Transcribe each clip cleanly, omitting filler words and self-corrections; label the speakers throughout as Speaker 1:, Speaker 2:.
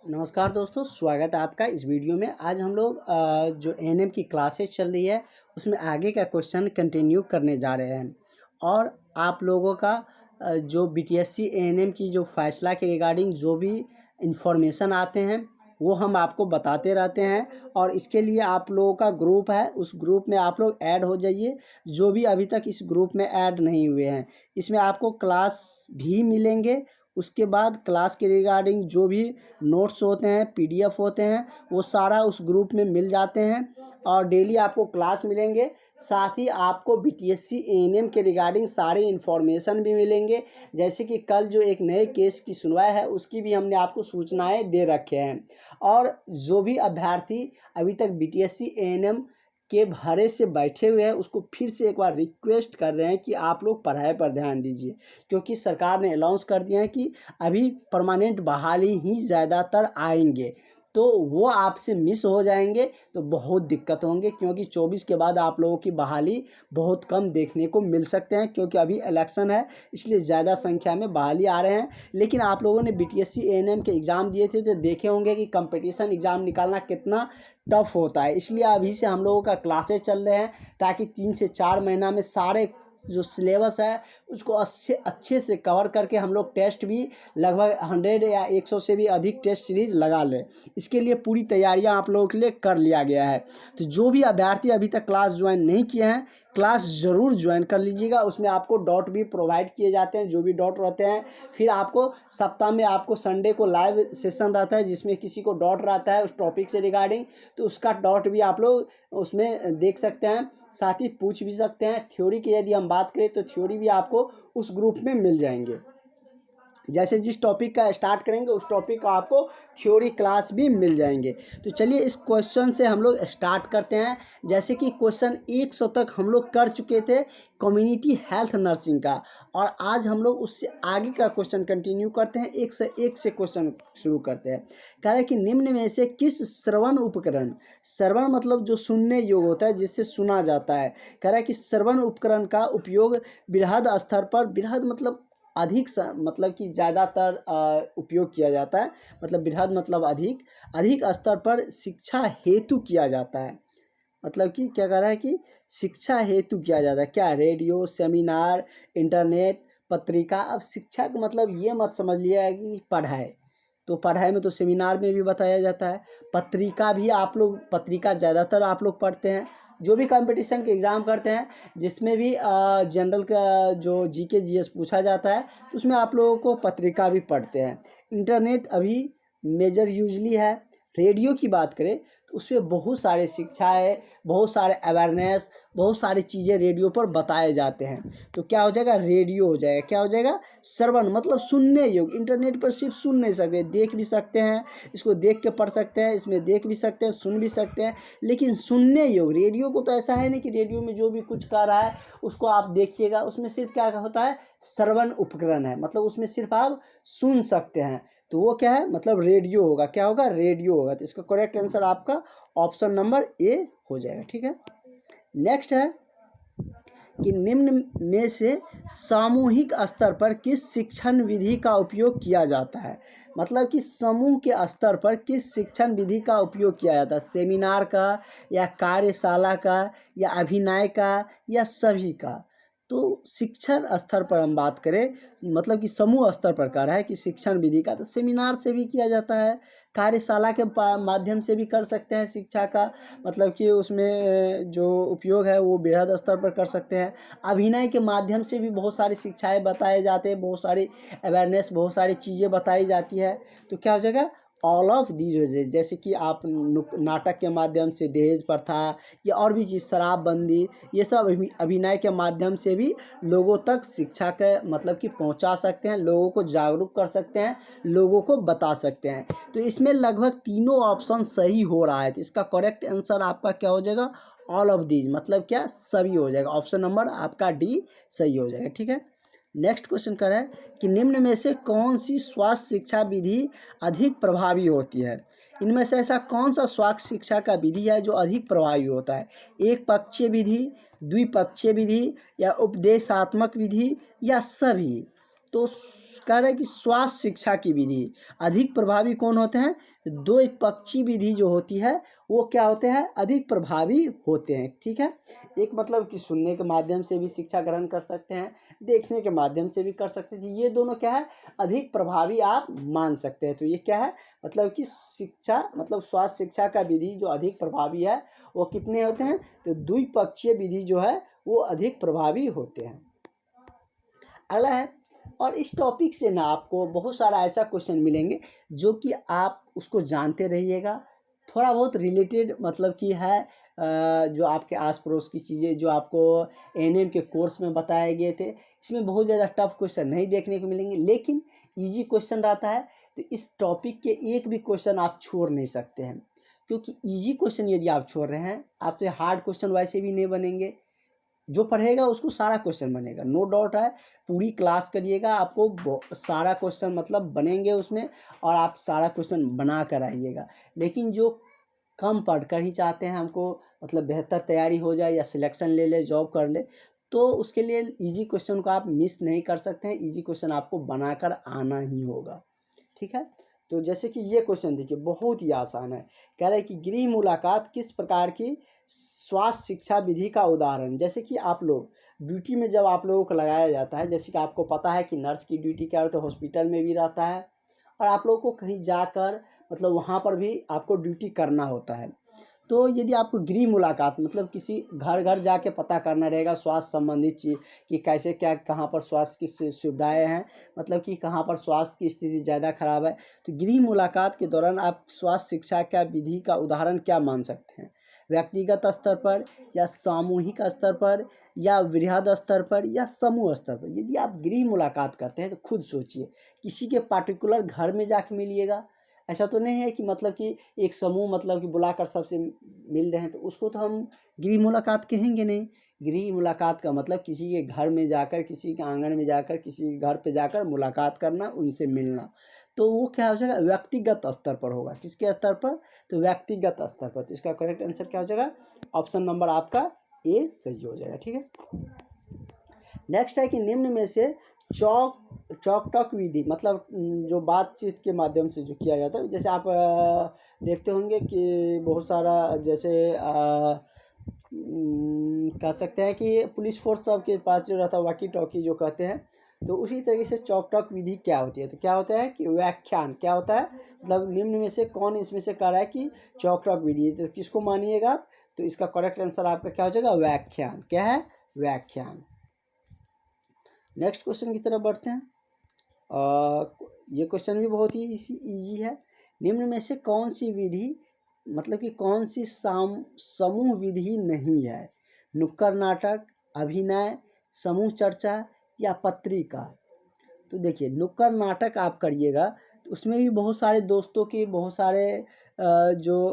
Speaker 1: नमस्कार दोस्तों, स्वागत है आपका इस वीडियो में। आज हम लोग जो एएनएम की क्लासेस चल रही है उसमें आगे का क्वेश्चन कंटिन्यू करने जा रहे हैं। और आप लोगों का जो बीटीएससी एएनएम की जो फैसला के रिगार्डिंग जो भी इंफॉर्मेशन आते हैं वो हम आपको बताते रहते हैं। और इसके लिए आप लोगों का ग्रुप है, उस ग्रुप में आप लोग ऐड हो जाइए। जो भी अभी तक इस ग्रुप में ऐड नहीं हुए हैं, इसमें आपको क्लास भी मिलेंगे। उसके बाद क्लास के रिगार्डिंग जो भी नोट्स होते हैं, पीडीएफ होते हैं, वो सारा उस ग्रुप में मिल जाते हैं। और डेली आपको क्लास मिलेंगे। साथ ही आपको बीटीएससी एएनएम के रिगार्डिंग सारे इन्फॉर्मेशन भी मिलेंगे। जैसे कि कल जो एक नए केस की सुनवाई है उसकी भी हमने आपको सूचनाएं दे रखे हैं। और जो भी अभ्यर्थी अभी तक बीटीएससी एएनएम के भरे से बैठे हुए हैं उसको फिर से एक बार रिक्वेस्ट कर रहे हैं कि आप लोग पढ़ाई पर ध्यान दीजिए, क्योंकि सरकार ने अनाउंस कर दिया है कि अभी परमानेंट बहाली ही ज़्यादातर आएंगे। तो वो आपसे मिस हो जाएंगे तो बहुत दिक्कत होंगे, क्योंकि 24 के बाद आप लोगों की बहाली बहुत कम देखने को मिल सकते हैं, क्योंकि अभी इलेक्शन है इसलिए ज़्यादा संख्या में बहाली आ रहे हैं। लेकिन आप लोगों ने बीटीएससी एएनएम के एग्ज़ाम दिए थे तो देखे होंगे कि कंपटीशन एग्ज़ाम निकालना कितना टफ होता है। इसलिए अभी से हम लोगों का क्लासेस चल रहे हैं ताकि 3 से 4 महीना में सारे जो सिलेबस है उसको अच्छे से कवर करके हम लोग टेस्ट भी लगभग 100 या 100 से भी अधिक टेस्ट सीरीज लगा लें। इसके लिए पूरी तैयारियां आप लोगों के लिए कर लिया गया है। तो जो भी अभ्यर्थी अभी तक क्लास ज्वाइन नहीं किए हैं, क्लास ज़रूर ज्वाइन कर लीजिएगा। उसमें आपको डॉट भी प्रोवाइड किए जाते हैं, जो भी डॉट रहते हैं। फिर आपको सप्ताह में आपको संडे को लाइव सेशन रहता है जिसमें किसी को डॉट रहता है उस टॉपिक से रिगार्डिंग, तो उसका डॉट भी आप लोग उसमें देख सकते हैं। साथ ही पूछ भी सकते हैं। थ्योरी की यदि हम बात करें तो थ्योरी भी आपको उस ग्रुप में मिल जाएंगे। जैसे जिस टॉपिक का स्टार्ट करेंगे उस टॉपिक का आपको थ्योरी क्लास भी मिल जाएंगे। तो चलिए इस क्वेश्चन से हम लोग स्टार्ट करते हैं। जैसे कि क्वेश्चन 100 तक हम लोग कर चुके थे कम्युनिटी हेल्थ नर्सिंग का, और आज हम लोग उससे आगे का क्वेश्चन कंटिन्यू करते हैं। एक से क्वेश्चन शुरू करते हैं। कह रहे हैं कि निम्न में से किस श्रवण उपकरण, श्रवण मतलब जो सुनने योग्य होता है जिससे सुना जाता है, कह रहा है कि श्रवण उपकरण का उपयोग बृहद स्तर पर, बृहद मतलब अधिक मतलब कि ज़्यादातर उपयोग किया जाता है, मतलब बृहद मतलब अधिक, अधिक स्तर पर शिक्षा हेतु किया जाता है। मतलब कि क्या कह रहा है कि शिक्षा हेतु किया जाता है। क्या? रेडियो, सेमिनार, इंटरनेट, पत्रिका। अब शिक्षा का मतलब ये मत समझ लिया कि पढ़ाई, तो पढ़ाई में तो सेमिनार में भी बताया जाता है। पत्रिका भी आप लोग, पत्रिका ज़्यादातर आप लोग पढ़ते हैं। जो भी कंपटीशन के एग्ज़ाम करते हैं जिसमें भी जनरल का जो जीके जीएस पूछा जाता है तो उसमें आप लोगों को पत्रिका भी पढ़ते हैं। इंटरनेट अभी मेजर यूजली है। रेडियो की बात करें तो उसमें बहुत सारे शिक्षाएँ, बहुत सारे अवेयरनेस, बहुत सारी चीज़ें रेडियो पर बताए जाते हैं। तो क्या हो जाएगा? रेडियो हो जाएगा। क्या हो जाएगा? श्रवण मतलब सुनने योग्य। इंटरनेट पर सिर्फ सुन नहीं सकते, देख भी सकते हैं, इसको देख के पढ़ सकते हैं, इसमें देख भी सकते हैं, सुन भी सकते हैं, लेकिन सुनने योग्य। रेडियो को तो ऐसा है नहीं कि रेडियो में जो भी कुछ कर रहा है उसको आप देखिएगा, उसमें सिर्फ क्या होता है? श्रवण उपकरण है, मतलब उसमें सिर्फ आप सुन सकते हैं। तो वो क्या है? मतलब रेडियो होगा। क्या होगा? रेडियो होगा। तो इसका करेक्ट आंसर आपका ऑप्शन नंबर ए हो जाएगा। ठीक है। नेक्स्ट है कि निम्न में से सामूहिक स्तर पर किस शिक्षण विधि का उपयोग किया जाता है। मतलब कि समूह के स्तर पर किस शिक्षण विधि का उपयोग किया जाता है? सेमिनार का, या कार्यशाला का, या अभिनय का, या सभी का। तो शिक्षण स्तर पर हम बात करें, मतलब कि समूह स्तर पर कह रहा है कि शिक्षण विधि का, तो सेमिनार से भी किया जाता है, कार्यशाला के माध्यम से भी कर सकते हैं शिक्षा का, मतलब कि उसमें जो उपयोग है वो बृहद स्तर पर कर सकते हैं। अभिनय के माध्यम से भी बहुत सारी शिक्षाएं बताए जाते हैं, बहुत सारी अवेयरनेस, बहुत सारी चीज़ें बताई जाती है। तो क्या हो जाएगा? ऑल ऑफ दीज हो जाए। जैसे कि आप नाटक के माध्यम से दहेज प्रथा या और भी चीज़, शराबबंदी, ये सब अभिनय के माध्यम से भी लोगों तक शिक्षा के मतलब कि पहुंचा सकते हैं, लोगों को जागरूक कर सकते हैं, लोगों को बता सकते हैं। तो इसमें लगभग तीनों ऑप्शन सही हो रहा है। तो इसका करेक्ट आंसर आपका क्या हो जाएगा? ऑल ऑफ दीज, मतलब क्या? सभी हो जाएगा। ऑप्शन नंबर आपका डी सही हो जाएगा। ठीक है। नेक्स्ट क्वेश्चन कर रहा है कि निम्न में से कौन सी स्वास्थ्य शिक्षा विधि अधिक प्रभावी होती है। इनमें से ऐसा कौन सा स्वास्थ्य शिक्षा का विधि है जो अधिक प्रभावी होता है? एक पक्षीय विधि, द्विपक्षीय विधि, या उपदेशात्मक विधि, या सभी। तो कह रहे हैं कि स्वास्थ्य शिक्षा की विधि अधिक प्रभावी कौन होते हैं? द्विपक्षीय विधि जो होती है वो क्या होते हैं, अधिक प्रभावी होते हैं। ठीक है, एक मतलब कि सुनने के माध्यम से भी शिक्षा ग्रहण कर सकते हैं, देखने के माध्यम से भी कर सकते हैं, ये दोनों क्या है, अधिक प्रभावी आप मान सकते हैं। तो ये क्या है, मतलब कि शिक्षा मतलब स्वास्थ्य शिक्षा का विधि जो अधिक प्रभावी है वो कितने होते हैं, तो द्विपक्षीय विधि जो है वो अधिक प्रभावी होते हैं। अगला है, और इस टॉपिक से ना आपको बहुत सारा ऐसा क्वेश्चन मिलेंगे जो कि आप उसको जानते रहिएगा, थोड़ा बहुत रिलेटेड मतलब कि है जो आपके आस पड़ोस की चीज़ें जो आपको एएनएम के कोर्स में बताए गए थे, इसमें बहुत ज़्यादा टफ क्वेश्चन नहीं देखने को मिलेंगे, लेकिन इजी क्वेश्चन रहता है। तो इस टॉपिक के एक भी क्वेश्चन आप छोड़ नहीं सकते हैं, क्योंकि इजी क्वेश्चन यदि आप छोड़ रहे हैं, आपसे हार्ड क्वेश्चन वैसे भी नहीं बनेंगे। जो पढ़ेगा उसको सारा क्वेश्चन बनेगा, नो डाउट है। पूरी क्लास करिएगा, आपको सारा क्वेश्चन मतलब बनेंगे उसमें, और आप सारा क्वेश्चन बना कर आइएगा। लेकिन जो कम पढ़कर ही चाहते हैं हमको मतलब बेहतर तैयारी हो जाए या सिलेक्शन ले ले, जॉब कर ले, तो उसके लिए इजी क्वेश्चन को आप मिस नहीं कर सकते हैं। इजी क्वेश्चन आपको बनाकर आना ही होगा। ठीक है, तो जैसे कि ये क्वेश्चन देखिए, बहुत ही आसान है। कह रहे हैं कि गृह मुलाकात किस प्रकार की स्वास्थ्य शिक्षा विधि का उदाहरण। जैसे कि आप लोग ड्यूटी में जब आप लोगों को लगाया जाता है, जैसे कि आपको पता है कि नर्स की ड्यूटी क्या होता है, हॉस्पिटल में भी रहता है, और आप लोगों को कहीं जाकर मतलब वहाँ पर भी आपको ड्यूटी करना होता है। तो यदि आपको गृह मुलाकात मतलब किसी घर घर जाके पता करना रहेगा स्वास्थ्य संबंधित चीज़ कि कैसे क्या कहाँ पर स्वास्थ्य की सुविधाएँ हैं, मतलब कि कहाँ पर स्वास्थ्य की स्थिति ज़्यादा खराब है, तो गृह मुलाकात के दौरान आप स्वास्थ्य शिक्षा का विधि का उदाहरण क्या मान सकते हैं। व्यक्तिगत स्तर पर या सामूहिक स्तर पर या वृहद स्तर पर या समूह स्तर पर। यदि आप गृह मुलाकात करते हैं तो खुद सोचिए, किसी के पार्टिकुलर घर में जाके मिलिएगा, ऐसा तो नहीं है कि मतलब कि एक समूह मतलब कि बुलाकर सबसे मिल रहे हैं, तो उसको तो हम गृह मुलाकात कहेंगे नहीं। गृह मुलाकात का मतलब किसी के घर में जाकर, किसी के आंगन में जाकर, किसी के घर पे जाकर मुलाकात करना, उनसे मिलना, तो वो क्या हो जाएगा, व्यक्तिगत स्तर पर होगा। किसके स्तर पर, तो व्यक्तिगत स्तर पर। तो इसका करेक्ट आंसर क्या हो जाएगा, ऑप्शन नंबर आपका ए सही हो जाएगा। ठीक है, नेक्स्ट है कि निम्न में से चौक टॉक विधि मतलब जो बातचीत के माध्यम से जो किया जाता है, जैसे आप देखते होंगे कि बहुत सारा जैसे कह सकते हैं कि पुलिस फोर्स सब के पास जो रहता है वाकी टॉकी जो कहते हैं, तो उसी तरीके से चौक टॉक विधि क्या होती है, तो क्या होता है कि व्याख्यान क्या होता है, मतलब निम्न में से कौन इसमें से कह रहा है कि चौक टॉक विधि, तो किसको मानिएगा आप, तो इसका करेक्ट आंसर आपका क्या हो जाएगा, व्याख्यान। क्या है, व्याख्यान। नेक्स्ट क्वेश्चन की तरफ बढ़ते हैं। ये क्वेश्चन भी बहुत ही इजी है। निम्न में से कौन सी विधि मतलब कि कौन सी समूह विधि नहीं है, नुक्कड़ नाटक, अभिनय, समूह चर्चा या पत्रिका। तो देखिए, नुक्कड़ नाटक आप करिएगा तो उसमें भी बहुत सारे दोस्तों के बहुत सारे जो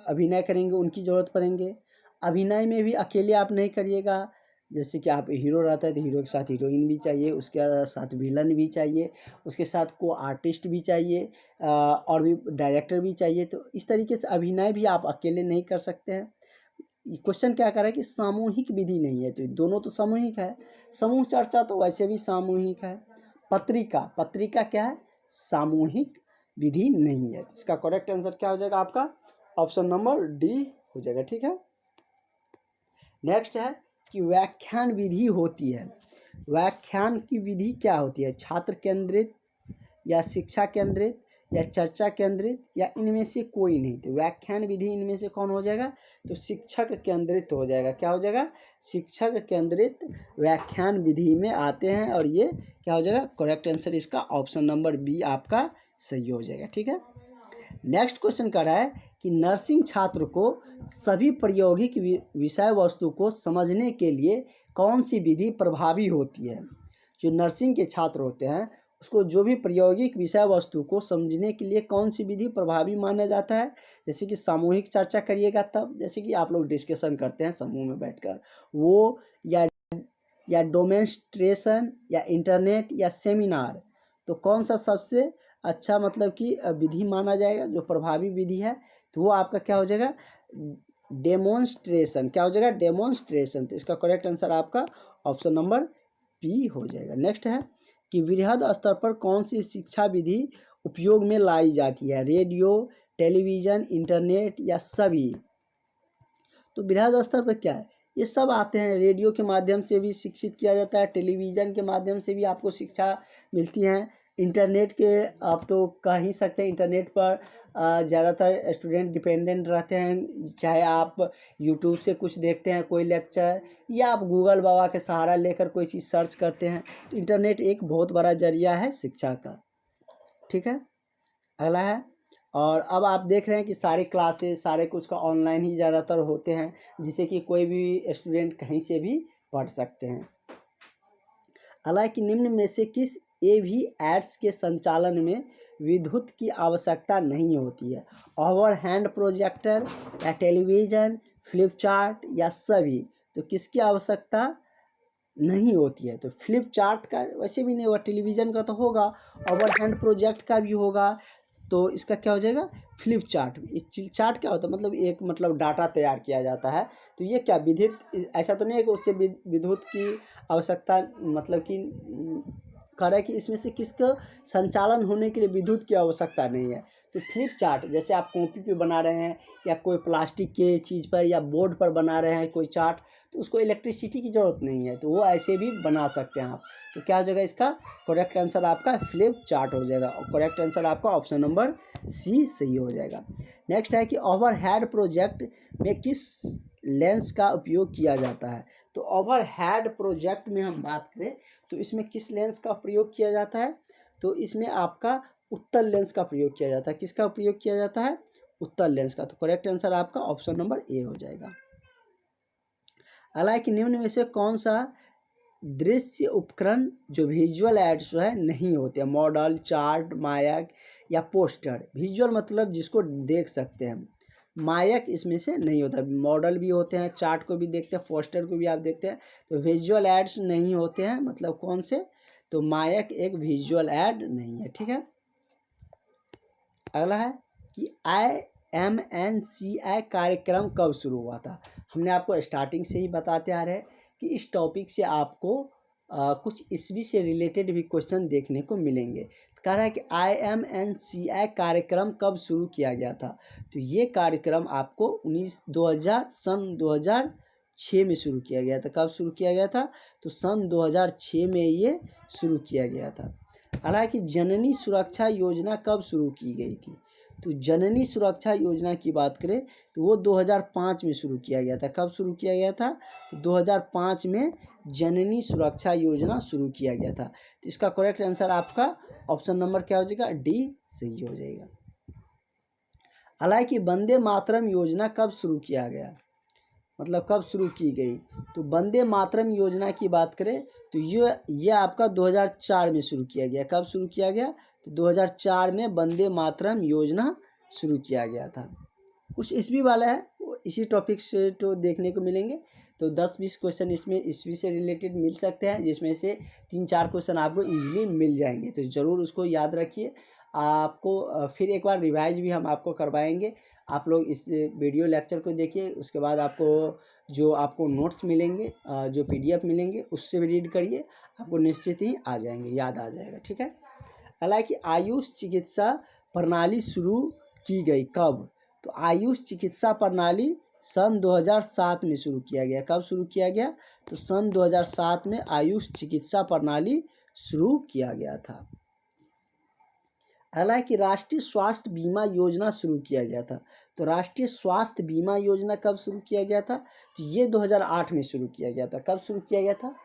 Speaker 1: अभिनय करेंगे उनकी ज़रूरत पड़ेंगे। अभिनय में भी अकेले आप नहीं करिएगा, जैसे कि आप हीरो रहता है तो हीरो के साथ हीरोइन भी चाहिए, उसके साथ विलन भी चाहिए, उसके साथ को आर्टिस्ट भी चाहिए, और भी डायरेक्टर भी चाहिए। तो इस तरीके से अभिनय भी आप अकेले नहीं कर सकते हैं। क्वेश्चन क्या कर रहा है कि सामूहिक विधि नहीं है, तो दोनों तो सामूहिक है। समूह चर्चा तो वैसे भी सामूहिक है। पत्रिका क्या है, सामूहिक विधि नहीं है। इसका करेक्ट आंसर क्या हो जाएगा आपका, ऑप्शन नंबर डी हो जाएगा। ठीक है, नेक्स्ट है कि व्याख्यान विधि होती है। व्याख्यान की विधि क्या होती है, छात्र केंद्रित या शिक्षा केंद्रित या चर्चा केंद्रित या इनमें से कोई नहीं। तो व्याख्यान विधि इनमें से कौन हो जाएगा, तो शिक्षक केंद्रित हो जाएगा। क्या हो जाएगा, शिक्षक केंद्रित व्याख्यान विधि में आते हैं, और ये क्या हो जाएगा, करेक्ट आंसर इसका ऑप्शन नंबर बी आपका सही हो जाएगा। ठीक है, नेक्स्ट क्वेश्चन कर रहा है कि नर्सिंग छात्र को सभी प्रायोगिक विषय वस्तु को समझने के लिए कौन सी विधि प्रभावी होती है। जो नर्सिंग के छात्र होते हैं उसको जो भी प्रायोगिक विषय वस्तु को समझने के लिए कौन सी विधि प्रभावी माना जाता है। जैसे कि सामूहिक चर्चा करिएगा तब, जैसे कि आप लोग डिस्कशन करते हैं समूह में बैठकर, वो या डेमोन्स्ट्रेशन या इंटरनेट या सेमिनार, तो कौन सा सबसे अच्छा मतलब कि विधि माना जाएगा जो प्रभावी विधि है, तो वो आपका क्या हो जाएगा, डेमोन्स्ट्रेशन। क्या हो जाएगा, डेमोन्स्ट्रेशन। तो इसका करेक्ट आंसर आपका ऑप्शन नंबर बी हो जाएगा। नेक्स्ट है कि वृहद स्तर पर कौन सी शिक्षा विधि उपयोग में लाई जाती है, रेडियो, टेलीविज़न, इंटरनेट या सभी? तो बृहद स्तर पर क्या है, ये सब आते हैं। रेडियो के माध्यम से भी शिक्षित किया जाता है, टेलीविज़न के माध्यम से भी आपको शिक्षा मिलती है, इंटरनेट के आप तो कह ही सकते हैं इंटरनेट पर ज़्यादातर स्टूडेंट डिपेंडेंट रहते हैं, चाहे आप यूट्यूब से कुछ देखते हैं कोई लेक्चर, या आप गूगल बाबा के सहारा लेकर कोई चीज़ सर्च करते हैं, तो इंटरनेट एक बहुत बड़ा जरिया है शिक्षा का। ठीक है, अगला है, और अब आप देख रहे हैं कि सारे क्लासेस सारे कुछ का ऑनलाइन ही ज़्यादातर होते हैं, जिससे कि कोई भी स्टूडेंट कहीं से भी पढ़ सकते हैं। हालांकि निम्न में से किस एवी एड्स के संचालन में विद्युत की आवश्यकता नहीं होती है? ओवर हैंड प्रोजेक्टर या टेलीविज़न, फ्लिप चार्ट या सभी? तो किसकी आवश्यकता नहीं होती है? तो फ्लिप चार्ट का वैसे भी नहीं होगा, टेलीविज़न का तो होगा, ओवर हैंड प्रोजेक्ट का भी होगा, तो इसका क्या हो जाएगा? Flip chart. चार्ट क्या होता है? मतलब एक मतलब डाटा तैयार किया जाता है, तो ये क्या विद्युत, ऐसा तो नहीं है कि उससे विद्युत की आवश्यकता, मतलब कि कह रहा है कि इसमें से किसका संचालन होने के लिए विद्युत की आवश्यकता नहीं है। तो फ्लिप चार्ट जैसे आप कॉपी पे बना रहे हैं या कोई प्लास्टिक के चीज़ पर या बोर्ड पर बना रहे हैं कोई चार्ट, तो उसको इलेक्ट्रिसिटी की ज़रूरत नहीं है, तो वो ऐसे भी बना सकते हैं आप। तो क्या हो जाएगा इसका करेक्ट आंसर? आपका फ्लिप चार्ट हो जाएगा, और करेक्ट आंसर आपका ऑप्शन नंबर सी सही हो जाएगा। नेक्स्ट है कि ओवर हेड प्रोजेक्ट में किस लेंस का उपयोग किया जाता है? तो ओवर हेड प्रोजेक्ट में हम बात करें तो इसमें किस लेंस का प्रयोग किया जाता है? तो इसमें आपका उत्तल लेंस का प्रयोग किया जाता है। किसका उपयोग किया जाता है? उत्तल लेंस का। तो करेक्ट आंसर आपका ऑप्शन नंबर ए हो जाएगा। हालांकि निम्न में से कौन सा दृश्य उपकरण जो विजुअल एड्स जो है नहीं होते? मॉडल, चार्ट, मायक या पोस्टर? विजुअल मतलब जिसको देख सकते हैं, मायक इसमें से नहीं होता। मॉडल भी होते हैं, चार्ट को भी देखते हैं, पोस्टर को भी आप देखते हैं, तो विजुअल एड्स नहीं होते हैं। मतलब कौन से? तो मायक एक विजुअल एड नहीं है। ठीक है, अगला है कि IMNCI कार्यक्रम कब शुरू हुआ था? हमने आपको स्टार्टिंग से ही बताते आ रहे हैं कि इस टॉपिक से आपको कुछ ईस्वी से रिलेटेड भी क्वेश्चन देखने को मिलेंगे। कह रहा है कि IMNCI कार्यक्रम कब शुरू किया गया था? तो ये कार्यक्रम आपको 2006 में शुरू किया गया था। कब शुरू किया गया था? तो सन 2006 में ये शुरू किया गया था। हालांकि जननी सुरक्षा योजना कब शुरू की गई थी? तो जननी सुरक्षा योजना की बात करें तो वो 2005 में शुरू किया गया था। कब शुरू किया गया था? तो 2005 में जननी सुरक्षा योजना शुरू किया गया था। तो इसका करेक्ट आंसर आपका ऑप्शन नंबर क्या हो जाएगा? डी सही हो जाएगा। हालांकि वंदे मातरम योजना कब शुरू किया गया? मतलब कब शुरू की गई? तो वंदे मातरम योजना की बात करें तो ये आपका 2004 में शुरू किया गया। कब शुरू किया गया? तो 2004 में वंदे मातरम योजना शुरू किया गया था। कुछ ईस्वी वाला है, इसी टॉपिक से तो देखने को मिलेंगे। तो 10-20 क्वेश्चन इसमें ईस्वी से रिलेटेड मिल सकते हैं, जिसमें से 3-4 क्वेश्चन आपको ईजिली मिल जाएंगे। तो ज़रूर उसको याद रखिए। आपको फिर एक बार रिवाइज भी हम आपको करवाएंगे। आप लोग इस वीडियो लेक्चर को देखिए, उसके बाद जो आपको नोट्स मिलेंगे, जो PDF मिलेंगे, उससे भी रीड करिए, आपको निश्चित ही आ जाएंगे, याद आ जाएगा। ठीक है, हालांकि आयुष चिकित्सा प्रणाली शुरू की गई कब? तो आयुष चिकित्सा प्रणाली सन 2007 में शुरू किया गया। कब शुरू किया गया? तो सन 2007 में आयुष चिकित्सा प्रणाली शुरू किया गया था। हालांकि राष्ट्रीय स्वास्थ्य बीमा योजना शुरू किया गया था। तो राष्ट्रीय स्वास्थ्य बीमा योजना कब शुरू किया गया था? तो ये 2008 में शुरू किया गया था। कब शुरू किया गया था?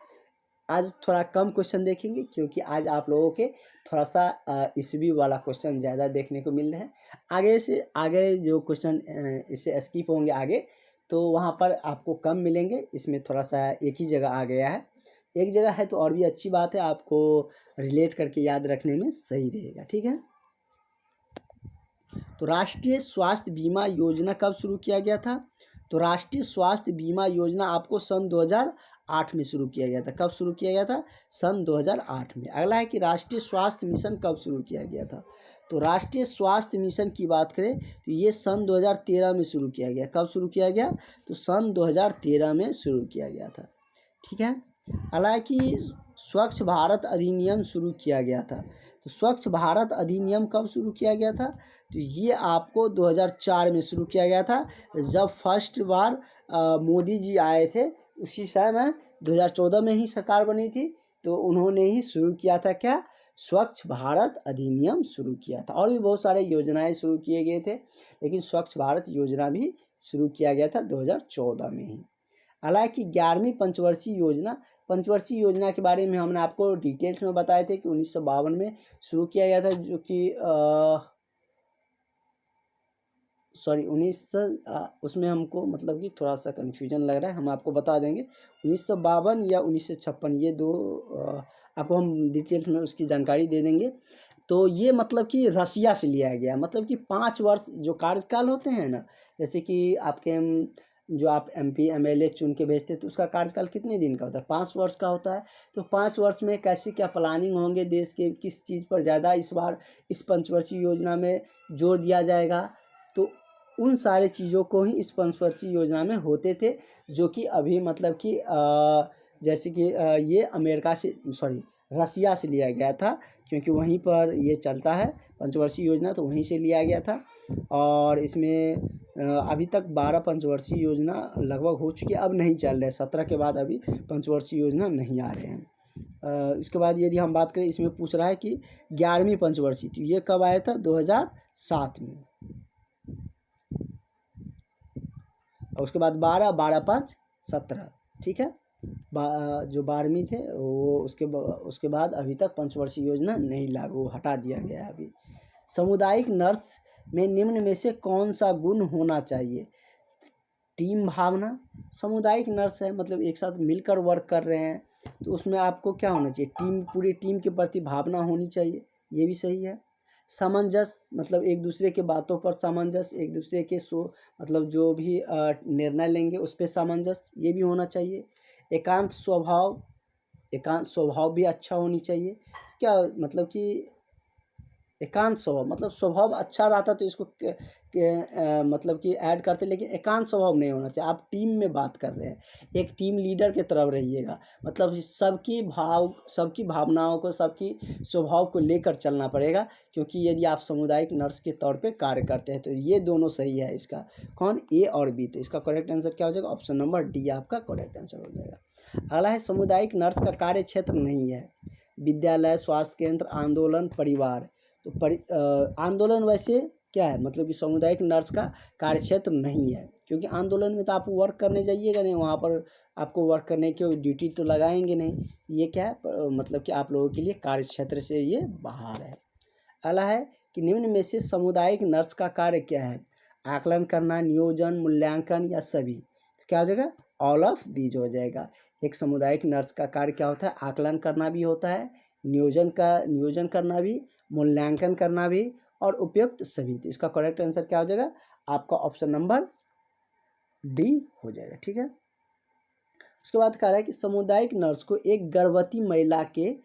Speaker 1: आज थोड़ा कम क्वेश्चन देखेंगे, क्योंकि आज आप लोगों के थोड़ा सा ईस्वी वाला क्वेश्चन ज़्यादा देखने को मिल रहे हैं। आगे से आगे जो क्वेश्चन इससे स्किप होंगे आगे, तो वहाँ पर आपको कम मिलेंगे। इसमें थोड़ा सा एक ही जगह आ गया है, एक जगह है तो और भी अच्छी बात है, आपको रिलेट करके याद रखने में सही रहेगा। ठीक है, तो राष्ट्रीय स्वास्थ्य बीमा योजना कब शुरू किया गया था? तो राष्ट्रीय स्वास्थ्य बीमा योजना आपको सन 2008 में शुरू किया गया था। कब शुरू किया गया था? सन 2008 में। अगला है कि राष्ट्रीय स्वास्थ्य मिशन कब शुरू किया गया था? तो राष्ट्रीय स्वास्थ्य मिशन की बात करें तो ये सन 2013 में शुरू किया गया। कब शुरू किया गया? तो सन 2013 में शुरू किया गया था। ठीक है, हालांकि स्वच्छ भारत अधिनियम शुरू किया गया था। तो स्वच्छ भारत अधिनियम कब शुरू किया गया था? तो ये आपको 2004 में शुरू किया गया था, जब फर्स्ट बार मोदी जी आए थे। उसी समय 2014 में ही सरकार बनी थी, तो उन्होंने ही शुरू किया था क्या? स्वच्छ भारत अधिनियम शुरू किया था। और भी बहुत सारे योजनाएं शुरू किए गए थे, लेकिन स्वच्छ भारत योजना भी शुरू किया गया था 2014 में ही। हालांकि 11वीं पंचवर्षीय योजना के बारे में हमने आपको डिटेल्स में बताए थे कि 1952 में शुरू किया गया था, जो कि उसमें हमको मतलब कि थोड़ा सा कन्फ्यूजन लग रहा है, हम आपको बता देंगे 1952 या 1956, ये दो आपको हम डिटेल्स में उसकी जानकारी दे देंगे। तो ये मतलब कि रसिया से लिया गया, मतलब कि 5 वर्ष जो कार्यकाल होते हैं ना, जैसे कि आपके जो आप MP MLA चुन के भेजते तो उसका कार्यकाल कितने दिन का होता है? 5 वर्ष का होता है। तो 5 वर्ष में कैसे क्या प्लानिंग होंगे देश के, किस चीज़ पर ज़्यादा इस बार इस पंचवर्षीय योजना में जोर दिया जाएगा, तो उन सारे चीज़ों को ही इस पंचवर्षीय योजना में होते थे, जो कि अभी मतलब कि जैसे कि ये रसिया से लिया गया था, क्योंकि वहीं पर ये चलता है पंचवर्षीय योजना, तो वहीं से लिया गया था। और इसमें अभी तक 12 पंचवर्षीय योजना लगभग हो चुकी है, अब नहीं चल रहे, 17 के बाद अभी पंचवर्षीय योजना नहीं आ रहे हैं। इसके बाद यदि हम बात करें, इसमें पूछ रहा है कि 11वीं पंचवर्षीय, तो ये कब आया था? 2007 में। और उसके बाद 12-5 17, ठीक है। जो 12वीं थे वो उसके बाद अभी तक पंचवर्षीय योजना नहीं लागू, हटा दिया गया है अभी। सामुदायिक नर्स में निम्न में से कौन सा गुण होना चाहिए? टीम भावना। सामुदायिक नर्स है मतलब एक साथ मिलकर वर्क कर रहे हैं, तो उसमें आपको क्या होना चाहिए? पूरी टीम के प्रति भावना होनी चाहिए, ये भी सही है। सामंजस्य, मतलब एक दूसरे के बातों पर सामंजस्य, एक दूसरे के मतलब जो भी निर्णय लेंगे उस पर सामंजस्य, ये भी होना चाहिए। एकांत स्वभाव भी अच्छा होनी चाहिए। क्या मतलब कि एकांत स्वभाव, मतलब स्वभाव अच्छा रहता तो इसको मतलब कि ऐड करते, लेकिन एकांत स्वभाव नहीं होना चाहिए। आप टीम में बात कर रहे हैं, एक टीम लीडर की तरफ रहिएगा, मतलब सबकी भावनाओं को, सबकी स्वभाव को लेकर चलना पड़ेगा, क्योंकि यदि आप सामुदायिक नर्स के तौर पे कार्य करते हैं तो ये दोनों सही है। इसका कौन? A और B। तो इसका करेक्ट आंसर क्या हो जाएगा? ऑप्शन नंबर D आपका करेक्ट आंसर हो जाएगा। अगला है सामुदायिक नर्स का कार्य क्षेत्र नहीं है। विद्यालय, स्वास्थ्य केंद्र, आंदोलन, परिवार। तो आंदोलन वैसे क्या है, मतलब कि सामुदायिक नर्स का कार्यक्षेत्र नहीं है, क्योंकि आंदोलन में तो आप वर्क करने जाइएगा नहीं, वहाँ पर आपको वर्क करने की ड्यूटी तो लगाएंगे नहीं। ये क्या है, मतलब कि आप लोगों के लिए कार्यक्षेत्र से ये बाहर है। अगला है कि निम्न में से सामुदायिक नर्स का कार्य क्या है? आकलन करना, नियोजन, मूल्यांकन या सभी। तो क्या हो जाएगा? ऑल ऑफ दीज हो जाएगा। एक सामुदायिक नर्स का कार्य क्या होता है? आकलन करना भी होता है, नियोजन करना भी, मूल्यांकन करना भी, और उपयुक्त सभी। तो इसका करेक्ट आंसर क्या हो जाएगा? आपका ऑप्शन नंबर D हो जाएगा, ठीक है। उसके बाद कह रहा है कि सामुदायिक नर्स को एक गर्भवती महिला के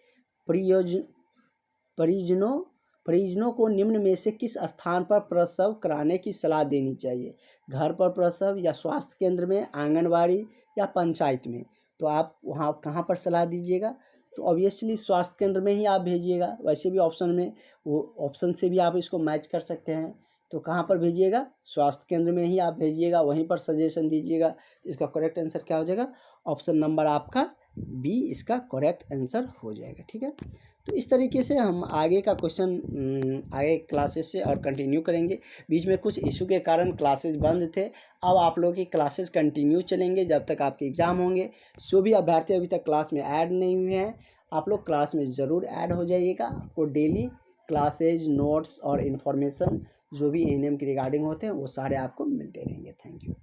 Speaker 1: परिजनों को निम्न में से किस स्थान पर प्रसव कराने की सलाह देनी चाहिए? घर पर प्रसव, या स्वास्थ्य केंद्र में, आंगनबाड़ी, या पंचायत में। तो आप वहाँ कहाँ पर सलाह दीजिएगा? तो ऑब्वियसली स्वास्थ्य केंद्र में ही आप भेजिएगा। वैसे भी ऑप्शन से भी आप इसको मैच कर सकते हैं। तो कहाँ पर भेजिएगा? स्वास्थ्य केंद्र में ही आप भेजिएगा, वहीं पर सजेशन दीजिएगा। तो इसका करेक्ट आंसर क्या हो जाएगा? ऑप्शन नंबर आपका B इसका करेक्ट आंसर हो जाएगा, ठीक है। तो इस तरीके से हम आगे का क्वेश्चन आगे क्लासेस से और कंटिन्यू करेंगे। बीच में कुछ इशू के कारण क्लासेस बंद थे, अब आप लोगों की क्लासेस कंटिन्यू चलेंगे जब तक आपके एग्ज़ाम होंगे। जो भी अभ्यर्थी अभी तक क्लास में ऐड नहीं हुए हैं, आप लोग क्लास में ज़रूर ऐड हो जाइएगा। आपको डेली क्लासेज, नोट्स और इन्फॉर्मेशन जो भी ANM के रिगार्डिंग होते हैं वो सारे आपको मिलते रहेंगे। Thank you.